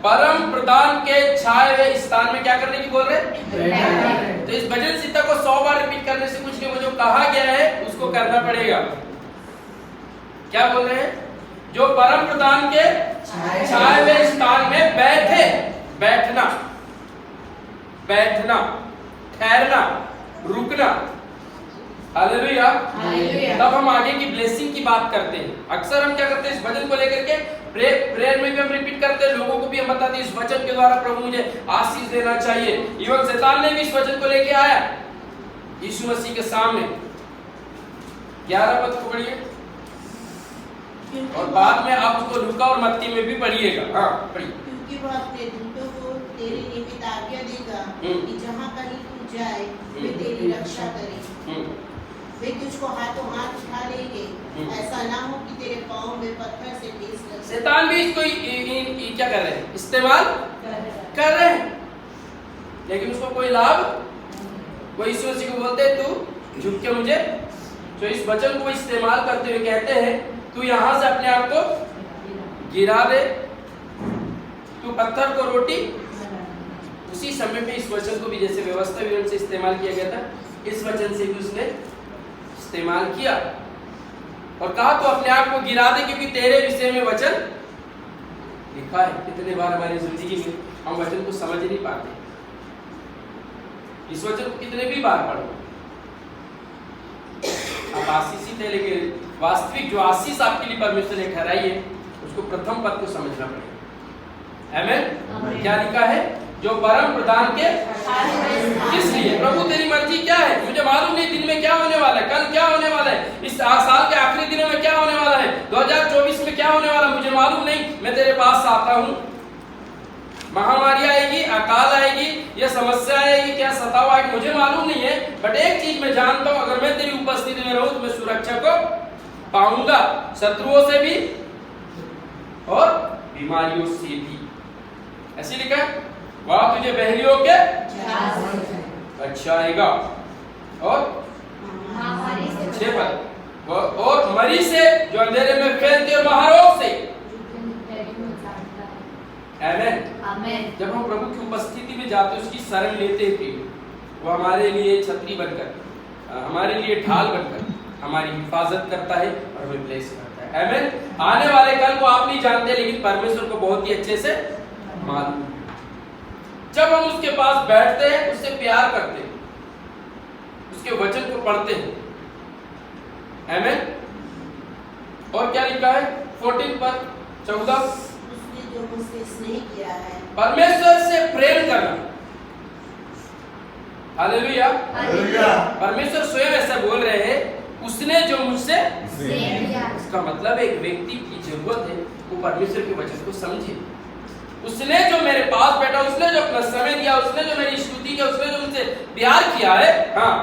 परम प्रधान के छाए हुए स्थान में क्या करने की बोल रहे? तो इस भजन संहिता को 100 बार रिपीट करने से कुछ नहीं, वो जो कहा गया है उसको करना पड़ेगा। क्या बोल रहे हैं? जो परम प्रधान के छाए हुए स्थान में बैठे, बैठना, बैठना, ठहरना, रुकना। हालेलुया। तब हम आगे की ब्लेसिंग की बात करते हैं। अक्सर हम क्या करते हैं, इस वचन को लेकर के प्रेयर में भी हम रिपीट करते हैं, लोगों को भी हम बताते हैं इस वचन के द्वारा प्रभु मुझे आशीष देना चाहिए। इवन शैतान ने भी इस वचन को लेके आया यीशु मसीह के सामने। 11 पद को पढ़िए और बाद में आप उसको लूका और मत्ती में भी पढ़िएगा। हाँ पढ़िए। क्योंकि वह अपने दूतों को तेरे निमित्त आज्ञा देगा कि जहाँ कहीं तू जाए वे तेरी रक्षा करें। वे तुझको हाथों हाथ उठा लेंगे, ऐसा ना हो कि तेरे पाँव में पत्थर से ठेस लगे। शैतान भी इसको क्या कर रहे हैं, इस्तेमाल कर रहे हैं, लेकिन उसको कोई लाभ। वो यीशु मसीह को बोलते हैं तू झुक के मुझे, तो इस वचन को इस्तेमाल करते हुए कहते हैं तू यहाँ से अपने आप को गिरा दे, तू पत्थर को रोटी। उसी समय पे इस वचन को भी जैसे व्यवस्था विवरण से इस्तेमाल किया गया था, इस वचन से भी उसने इस्तेमाल किया और कहा तो अपने आप को गिरा दे, क्योंकि तेरे विषय में वचन लिखा है। कितने बार हमारी जिंदगी में हम वचन को समझ नहीं पाते, इस वचन को कितने भी बार पढ़ो आप आशीषित है, लेकिन वास्तविक जो आशीष आपके लिए परमेश्वर ने ठहराई है उसको प्रथम पद को समझना पड़ेगा। आमेन। क्या लिखा है? जो परम प्रधान के किस लिए? प्रभु तेरी मर्जी क्या है? मुझे मालूम नहीं दिन में क्या होने वाला है, कल क्या होने वाला है, इस साल के आखिरी दिनों में क्या होने वाला है, 2024 में क्या होने वाला मुझे मालूम नहीं। मैं तेरे पास आता हूँ। महामारी आएगी, अकाल आएगी, या समस्या आएगी, क्या सताव आएगी, मुझे मालूम नहीं है, बट एक चीज मैं जानता हूँ, अगर मैं तेरी उपस्थिति में रहूं तो मैं सुरक्षा को पाऊंगा, शत्रुओं से भी और बीमारियों से भी। ऐसे लिखा है, वह तुझे बहरियों के बचाएगा और 6 पद और मरी से जो अंधेरे में फैलते और महारोग से। आमेन। जब हम प्रभु की उपस्थिति में जाते हैं, उसकी शरण लेते हैं, वो हमारे लिए छतरी बनकर, हमारे लिए ढाल बनकर हमारी हिफाजत करता है और हमें ब्लेस करता है। आमेन। आने वाले कल को आप नहीं जानते, लेकिन परमेश्वर को बहुत ही अच्छे से मालूम। जब हम उसके पास बैठते हैं, उससे प्यार करते हैं, उसके वचन को पढ़ते हैं। आमेन। और क्या लिखा है 14 पर 14, उसने जो मुझसे स्नेह किया है, परमेश्वर से प्रेम करना। हालेलुया। परमेश्वर स्वयं ऐसा बोल रहे हैं, उसने जो मुझसे स्नेह किया। इसका मतलब एक व्यक्ति की जरूरत है वो परमेश्वर के वचन को समझे। उसने जो मेरे पास बैठा, उसने जो अपना समय दिया, उसने जो मेरी स्तुति की, उसने जो मुझसे प्यार किया है, हाँ,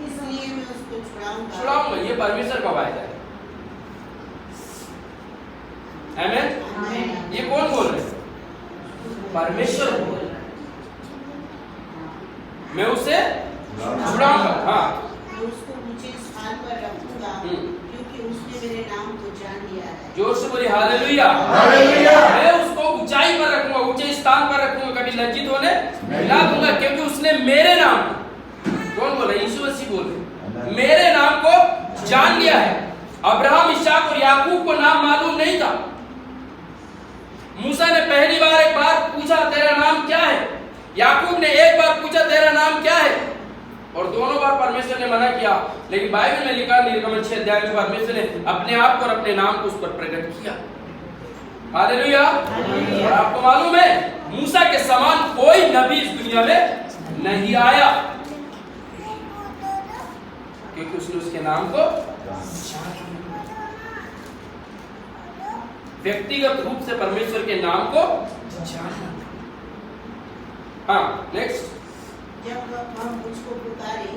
इसलिए मैं उसको छुड़ाऊंगा। ये परमेश्वर का वायदा है। आमेन। ये कौन बोल रहे हैं? परमेश्वर बोल रहे हैं। मैं उसे छुड़ाऊंगा। हाँ, मैं उसको ऊंचे स्थान पर रखूंगा, क्योंकि उसने मेरे नाम को जान लिया है। जोर से बोलिए हालेलुया। मैं उसको ऊंचाई पर रखूंगा, ऊंचे स्थान पर रखूंगा, कभी लज्जित होने मिला दूंगा, क्योंकि उसने मेरे नाम को, कौन बोल रहा है? यीशु मसीह बोल रहे, मेरे नाम को जान लिया है। अब्राहम, इसहाक और याकूब को नाम मालूम नहीं था। मूसा ने पहली बार एक बार पूछा तेरा नाम क्या है, याकूब ने एक बार पूछा तेरा नाम क्या है, और दोनों बार परमेश्वर ने मना किया। लेकिन बाइबल में लिखा निर्गमन 6 अध्याय में परमेश्वर ने अपने आप को और अपने नाम को उस पर प्रकट किया। हालेलुया। और आपको मालूम है मूसा के समान कोई नबी इस दुनिया में नहीं आया, क्योंकि उसने उसके नाम को व्यक्तिगत रूप से परमेश्वर के नाम को जाना। हाँ, नेक्स्ट। जब हम मुझको पुकारे,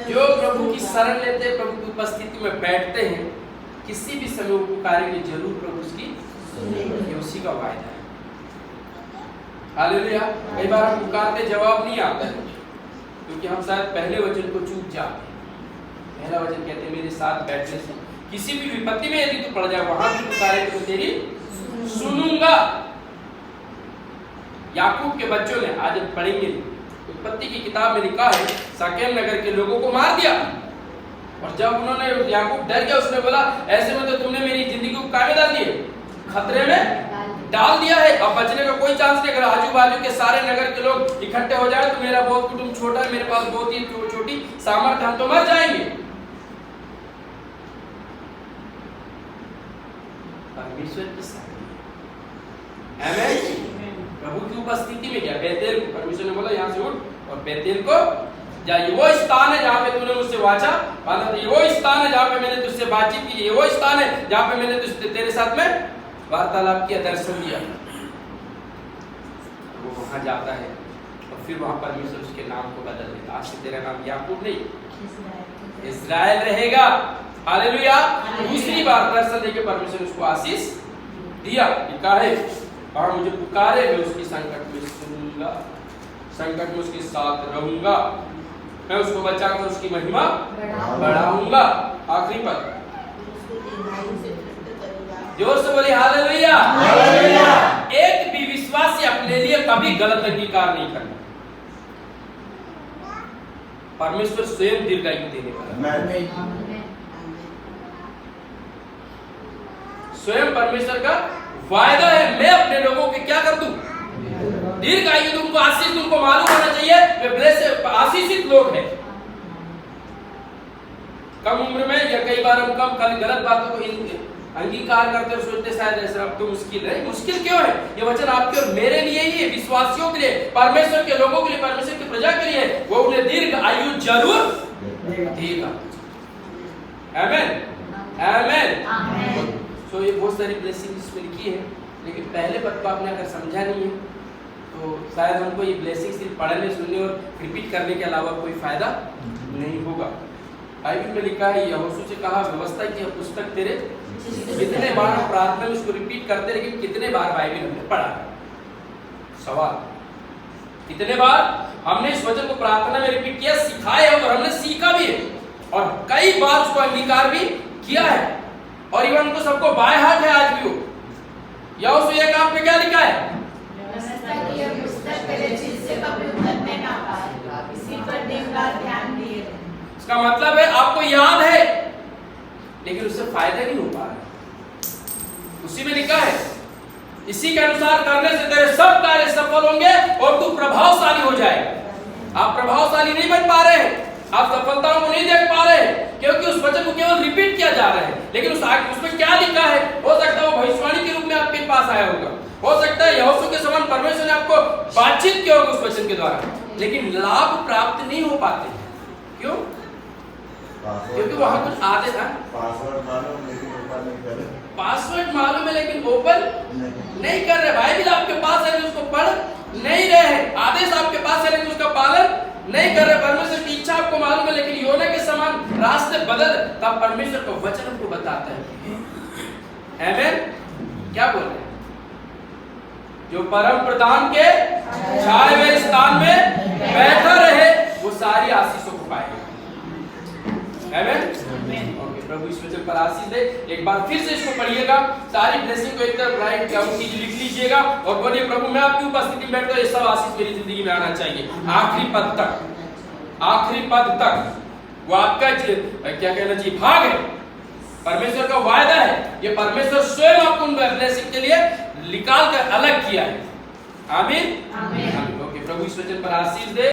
जो प्रभु की शरण लेते, प्रभु की उपस्थिति में बैठते हैं, किसी भी समय वो पुकारेंगे जरूर प्रभु उसकी सुनेंगे। उसी का वायदा है। हालेलुया। कई बार हम पुकारते, जवाब नहीं आता है, क्योंकि हम शायद पहले वचन को चूक जाते हैं। पहला वचन कहते हैं मेरे साथ बैठने से किसी भी विपत्ति में यदि तू पड़ जाए, वहां भी पुकारे तो तेरी सुनूंगा। याकूब के बच्चों ने, आज हम पढ़ेंगे, उत्पत्ति की किताब में लिखा है शकेम नगर के लोगों को मार दिया। और जब उन्होंने, याकूब डर गया, उसने बोला ऐसे में तो तुमने मेरी जिंदगी को काहे डाल दिए, खतरे में डाल दिया है, अब बचने का कोई चांस नहीं। अगर आजू बाजू के सारे नगर के लोग इकट्ठे हो जाए तो मेरा बहुत कुटुंब छोटा है, मेरे पास बहुत ही छोटी सामर्थ्य, हम तो मर जाएंगे। परमेश्वर की प्रभु की उपस्थिति में गया बेतेल, परमेश्वर ने बोला यहाँ से उठ और बेतेल को जा, ये वो स्थान है जहाँ पे तूने मुझसे वाचा बांधा था, ये वो स्थान है जहाँ पे मैंने तुझसे बातचीत की, ये वो स्थान है जहाँ पे मैंने तुझसे तेरे साथ में वार्तालाप किया, दर्शन दिया। वो वहां जाता है और फिर वहां परमेश्वर उसके नाम को बदल देता, आज से तेरा नाम याकूब नहीं इस्राएल रहेगा। हालेलुया। दूसरी बार दर्शन देके परमेश्वर उसको आशीष दिया, लिखा है और मुझे पुकारे मैं उसकी संकट में सुनूंगा, संकट में उसके साथ रहूंगा, मैं उसको बचाकर उसकी महिमा बढ़ाऊंगा। आखिरी पद, जोर से बोली हालेलुया। एक भी विश्वासी अपने लिए कभी गलत अंगीकार नहीं करना। परमेश्वर स्वयं दीर्घायु देने वाला, स्वयं परमेश्वर का वायदा है, मैं अपने लोगों के क्या कर दूं, दीर्घायु, तुमको आशीष, तुमको मालूम होना चाहिए वे ब्लेस्ड आशीषित लोग हैं। कम उम्र में या कई बार हम कम गलत बातों को अंगीकार करते और सोचते शायद ऐसा अब तो मुश्किल है। मुश्किल क्यों है? ये वचन आपके और मेरे लिए ही है, विश्वासियों के लिए, परमेश्वर के लोगों के लिए, परमेश्वर की प्रजा के लिए। वो उन्हें दीर्घ आयु जरूर देगा। आमेन, आमेन। सो ये बहुत सारी ब्लेसिंग इसमें लिखी है, लेकिन पहले पद को आपने अगर समझा नहीं है तो शायद हमको ये ब्लेसिंग सिर्फ पढ़ने, सुनने और रिपीट करने के अलावा कोई फायदा नहीं होगा। बाइबल में लिखा है, यहोशू से कहा व्यवस्था की पुस्तक तेरे, कितने बार प्रार्थना में उसको रिपीट करते, लेकिन कितने बार बाइबल हमने पढ़ा? सवाल, कितने बार हमने इस वचन को प्रार्थना में रिपीट किया, सिखाया और हमने सीखा भी है और कई बार उसको अंगीकार भी किया है और इवन उनको सबको बाय हार्ट है आज भी। वो यहोशू एक काम पे क्या लिखा है? इसका मतलब है आपको याद है लेकिन उससे फायदा नहीं हो पा रहा। उसी में लिखा है, इसी के अनुसार करने से तेरे सब कार्य सफल होंगे और तू प्रभावशाली हो जाएगा। आप प्रभावशाली नहीं बन पा रहे हैं, आप सफलताओं को नहीं देख पा रहे हैं क्योंकि उस वचन को केवल रिपीट किया जा रहा है, लेकिन उसमें क्या लिखा है? हो सकता है वो भविष्यवाणी के रूप में आपके पास आया होगा, हो सकता है यहोशू के समान परमेश्वर ने आपको बातचीत किया होगा उस वचन के द्वारा, लेकिन लाभ प्राप्त नहीं हो पाते। क्यों? क्योंकि वहां कुछ आदेश है, पासवर्ड मालूम है लेकिन ओपन नहीं कर रहे। बाइबल आपके पास है लेकिन उसको पढ़ नहीं रहे हैं, आदेश आपके पास है लेकिन उसका पालन नहीं कर रहे। परमेश्वर की इच्छा आपको मालूम है लेकिन योना के समान रास्ते बदल, तब परमेश्वर का वचन आपको बताता है। आमेन। क्या बोल रहे हैं? जो परम प्रधान के छाए हुए स्थान में बैठा रहे वो सारी आशीषों को पाएगा। आमेन। ओके, प्रभु इस वचन पर आशीष दे। एक बार फिर से इसको पढ़िएगा, सारी ब्लेसिंग को एक तरफ राइट डाउन कीजिए, लिख लीजिएगा और बोलिए प्रभु मैं आपकी उपस्थिति में बैठता हूं, ये सब आशीष मेरी जिंदगी में आना चाहिए। आखिरी पद तक, आखिरी पद तक वो आपका क्या कहना चाहिए भाग है, परमेश्वर का वायदा है। ये परमेश्वर स्वयं आपको उन ब्लेसिंग के लिए निकाल कर अलग किया है। आमीन, आमीन। ओके, प्रभु इस वचन पर आशीष दे।